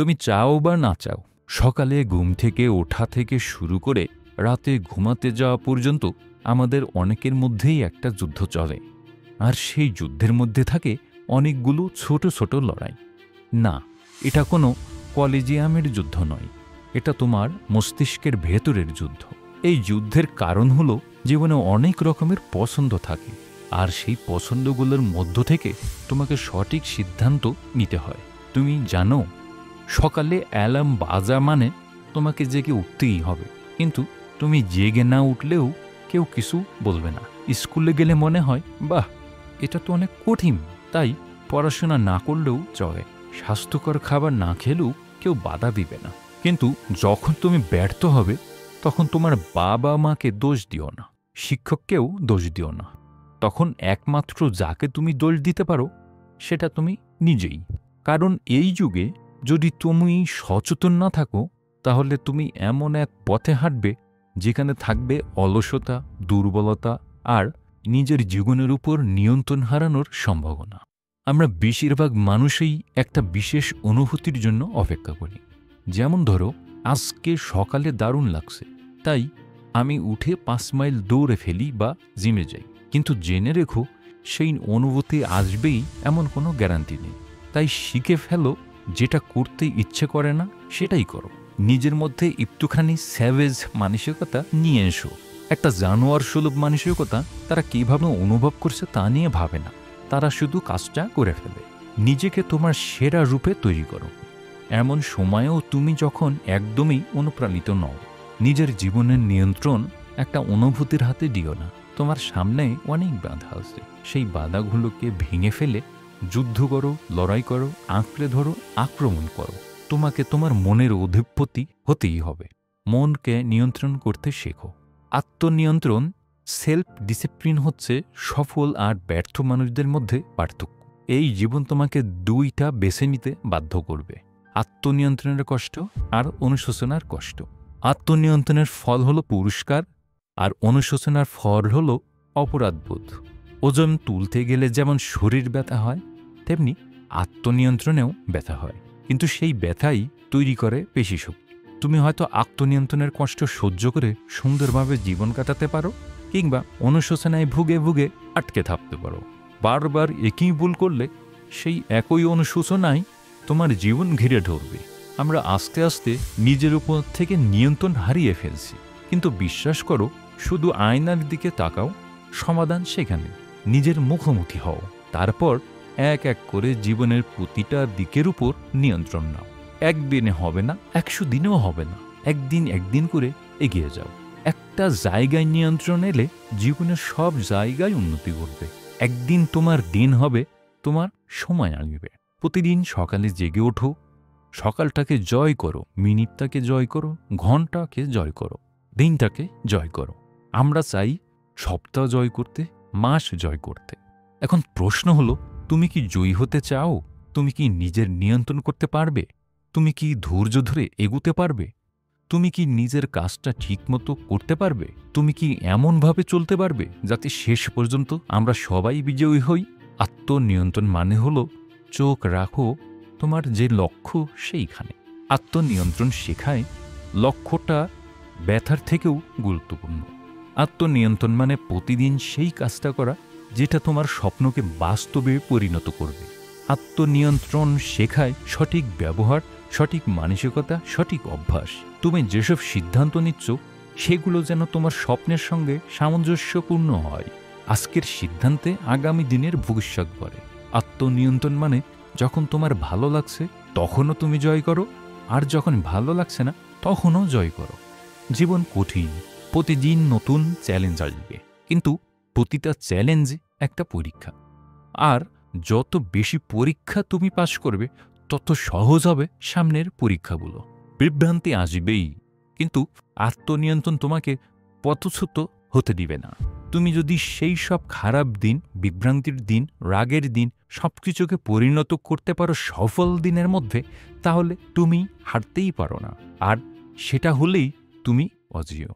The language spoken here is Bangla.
তুমি চাও বা না চাও, সকালে ঘুম থেকে ওঠা থেকে শুরু করে রাতে ঘুমাতে যাওয়া পর্যন্ত আমাদের অনেকের মধ্যেই একটা যুদ্ধ চলে। আর সেই যুদ্ধের মধ্যে থাকে অনেকগুলো ছোট ছোট লড়াই। না, এটা কোনো কলেজিয়ামের যুদ্ধ নয়, এটা তোমার মস্তিষ্কের ভেতরের যুদ্ধ। এই যুদ্ধের কারণ হলো জীবনে অনেক রকমের পছন্দ থাকে, আর সেই পছন্দগুলোর মধ্য থেকে তোমাকে সঠিক সিদ্ধান্ত নিতে হয়। তুমি জানো, সকালে অ্যালার্ম বাজা মানে তোমাকে জেগে উঠতেই হবে, কিন্তু তুমি জেগে না উঠলেও কেউ কিছু বলবে না। স্কুলে গেলে মনে হয়, বাহ, এটা তো অনেক কঠিন, তাই পড়াশোনা না করলেও চলে। স্বাস্থ্যকর খাবার না খেলেও কেউ বাধা দিবে না। কিন্তু যখন তুমি ব্যর্থ হবে, তখন তোমার বাবা মাকে দোষ দিও না, শিক্ষককেও দোষ দিও না। তখন একমাত্র যাকে তুমি দোষ দিতে পারো সেটা তুমি নিজেই। কারণ এই যুগে যদি তুমি সচেতন না থাকো, তাহলে তুমি এমন এক পথে হাঁটবে যেখানে থাকবে অলসতা, দুর্বলতা আর নিজের জীবনের উপর নিয়ন্ত্রণ হারানোর সম্ভাবনা। আমরা বেশিরভাগ মানুষই একটা বিশেষ অনুভূতির জন্য অপেক্ষা করি। যেমন ধরো, আজকে সকালে দারুণ লাগছে, তাই আমি উঠে 5 মাইল দৌড়ে ফেলি বা জিমে যাই। কিন্তু জেনে রেখো, সেই অনুভূতি আসবেই এমন কোনো গ্যারান্টি নেই। তাই শিখে ফেলো, যেটা করতে ইচ্ছে করে না সেটাই করো। নিজের মধ্যে একটুখানি স্যাভেজ মানসিকতা নিয়ে এসো। একটা জানোয়ার সুলভ মানসিকতা তারা কিভাবে অনুভব করছে তা নিয়ে ভাবে না, তারা শুধু কাজটা করে ফেলে। নিজেকে তোমার সেরা রূপে তৈরি করো। এমন সময়েও তুমি যখন একদমই অনুপ্রাণিত নও, নিজের জীবনের নিয়ন্ত্রণ একটা অনুভূতির হাতে দিও না। তোমার সামনে অনেক বাধা আছে, সেই বাধাগুলোকে ভেঙে ফেলে যুদ্ধ করো, লড়াই করো, আঁকড়ে ধরো, আক্রমণ করো। তোমাকে তোমার মনের অধিপতি হতেই হবে। মনকে নিয়ন্ত্রণ করতে শেখো। আত্মনিয়ন্ত্রণ, সেলফ ডিসিপ্লিন হচ্ছে সফল আর ব্যর্থ মানুষদের মধ্যে পার্থক্য। এই জীবন তোমাকে দুইটা বেছে নিতে বাধ্য করবে, আত্মনিয়ন্ত্রণের কষ্ট আর অনুশোচনার কষ্ট। আত্মনিয়ন্ত্রণের ফল হলো পুরস্কার, আর অনুশোচনার ফল হলো অপরাধবোধ। ওজন তুলতে গেলে যেমন শরীর ব্যথা হয়, তেমনি আত্মনিয়ন্ত্রণেও ব্যথা হয়, কিন্তু সেই ব্যথাই তৈরি করে পেশিশক্তি। তুমি হয়তো আত্মনিয়ন্ত্রণের কষ্ট সহ্য করে সুন্দরভাবে জীবন কাটাতে পারো, কিংবা অনুশোচনায় ভুগে ভুগে আটকে থাকতে পারো। বারবার একই ভুল করলে সেই একই অনুশোচনায় তোমার জীবন ঘিরে ধরবে। আমরা আস্তে আস্তে নিজের উপর থেকে নিয়ন্ত্রণ হারিয়ে ফেলছি। কিন্তু বিশ্বাস করো, শুধু আয়নার দিকে তাকাও, সমাধান সেখানে। নিজের মুখোমুখি হও, তারপর এক এক করে জীবনের প্রতিটা দিকের উপর নিয়ন্ত্রণ নাও। একদিনে হবে না, 100 দিনেও হবে না, একদিন একদিন করে এগিয়ে যাও। একটা জায়গায় নিয়ন্ত্রণ এলে জীবনের সব জায়গায় উন্নতি করবে। একদিন তোমার দিন হবে, তোমার সময় আসবে। প্রতিদিন সকালে জেগে ওঠো, সকালটাকে জয় করো, মিনিটটাকে জয় করো, ঘন্টাকে জয় করো, দিনটাকে জয় করো। আমরা চাই সপ্তাহ জয় করতে, মাস জয় করতে। এখন প্রশ্ন হলো, তুমি কি জয়ী হতে চাও? তুমি কি নিজের নিয়ন্ত্রণ করতে পারবে? তুমি কি ধৈর্য ধরে এগুতে পারবে? তুমি কি নিজের কাজটা ঠিকমতো করতে পারবে? তুমি কি এমনভাবে চলতে পারবে যাতে শেষ পর্যন্ত আমরা সবাই বিজয়ী হই? আত্মনিয়ন্ত্রণ মানে হলো চোখ রাখো তোমার যে লক্ষ্য সেইখানে। আত্মনিয়ন্ত্রণ শেখায় লক্ষ্যটা ব্যথার থেকেও গুরুত্বপূর্ণ। আত্মনিয়ন্ত্রণ মানে প্রতিদিন সেই কাজটা করা যেটা তোমার স্বপ্নকে বাস্তবে পরিণত করবে। আত্মনিয়ন্ত্রণ শেখায় সঠিক ব্যবহার, সঠিক মানসিকতা, সঠিক অভ্যাস। তুমি যেসব সিদ্ধান্ত নিচ্ছ সেগুলো যেন তোমার স্বপ্নের সঙ্গে সামঞ্জস্যপূর্ণ হয়। আজকের সিদ্ধান্তে আগামী দিনের ভবিষ্যৎ গড়ে। আত্মনিয়ন্ত্রণ মানে যখন তোমার ভালো লাগছে তখনও তুমি জয় করো, আর যখন ভালো লাগছে না তখনও জয় করো। জীবন কঠিন, প্রতিদিন নতুন চ্যালেঞ্জ আসবে, কিন্তু প্রতিটা চ্যালেঞ্জ একটা পরীক্ষা। আর যত বেশি পরীক্ষা তুমি পাশ করবে, তত সহজ হবে সামনের পরীক্ষাগুলো। বিভ্রান্তি আসবেই, কিন্তু আত্মনিয়ন্ত্রণ তোমাকে পথচ্যুত হতে দিবে না। তুমি যদি সেই সব খারাপ দিন, বিভ্রান্তির দিন, রাগের দিন সবকিছুকে পরিণত করতে পারো সফল দিনের মধ্যে, তাহলে তুমি হারতেই পারো না, আর সেটা হলেই তুমি অজেয়।